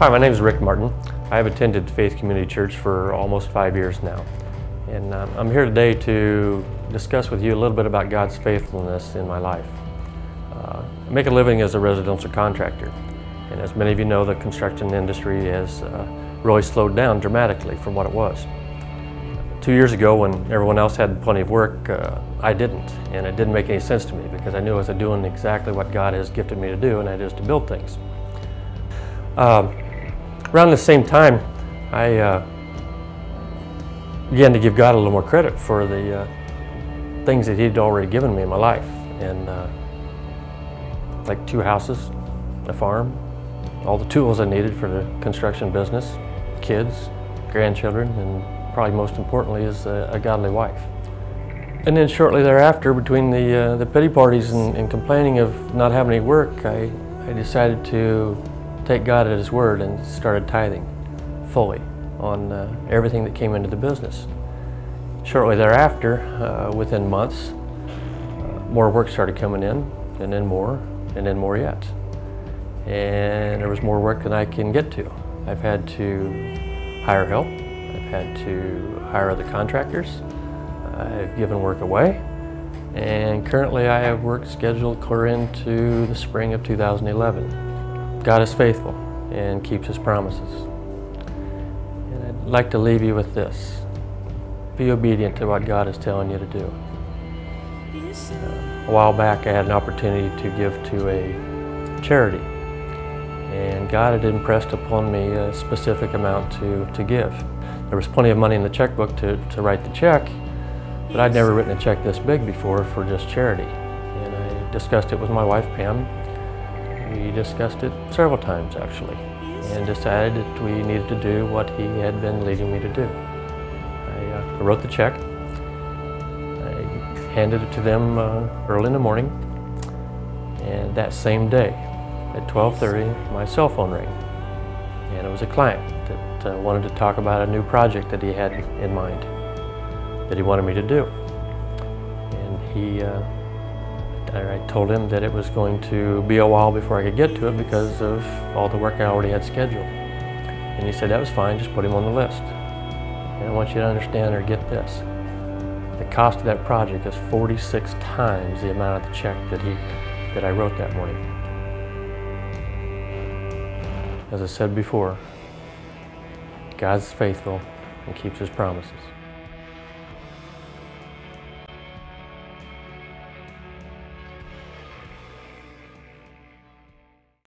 Hi, my name is Rick Martin. I have attended Faith Community Church for almost 5 years now. And I'm here today to discuss with you a little bit about God's faithfulness in my life. I make a living as a residential contractor. And as many of you know, the construction industry has really slowed down dramatically from what it was. 2 years ago, when everyone else had plenty of work, I didn't. And it didn't make any sense to me because I knew I was doing exactly what God has gifted me to do, and that is to build things. Around the same time, I began to give God a little more credit for the things that He'd already given me in my life. And like 2 houses, a farm, all the tools I needed for the construction business, kids, grandchildren, and probably most importantly is a godly wife. And then shortly thereafter, between the pity parties and complaining of not having any work, I decided to take God at His word and started tithing fully on everything that came into the business. Shortly thereafter, within months, more work started coming in, and then more yet. And there was more work than I can get to. I've had to hire help. I've had to hire other contractors. I've given work away. And currently I have work scheduled clear into the spring of 2011. God is faithful and keeps His promises. And I'd like to leave you with this. Be obedient to what God is telling you to do. A while back I had an opportunity to give to a charity. And God had impressed upon me a specific amount to give. There was plenty of money in the checkbook to write the check, but I'd never written a check this big before for just charity. And I discussed it with my wife, Pam. We discussed it several times, actually, and decided that we needed to do what He had been leading me to do. I wrote the check. I handed it to them early in the morning, and that same day, at 12:30, my cell phone rang, and it was a client that wanted to talk about a new project that he had in mind that he wanted me to do. And I told him that it was going to be a while before I could get to it because of all the work I already had scheduled. And he said that was fine, just put him on the list. And I want you to understand or get this. The cost of that project is 46 times the amount of the check that I wrote that morning. As I said before, God's faithful and keeps His promises.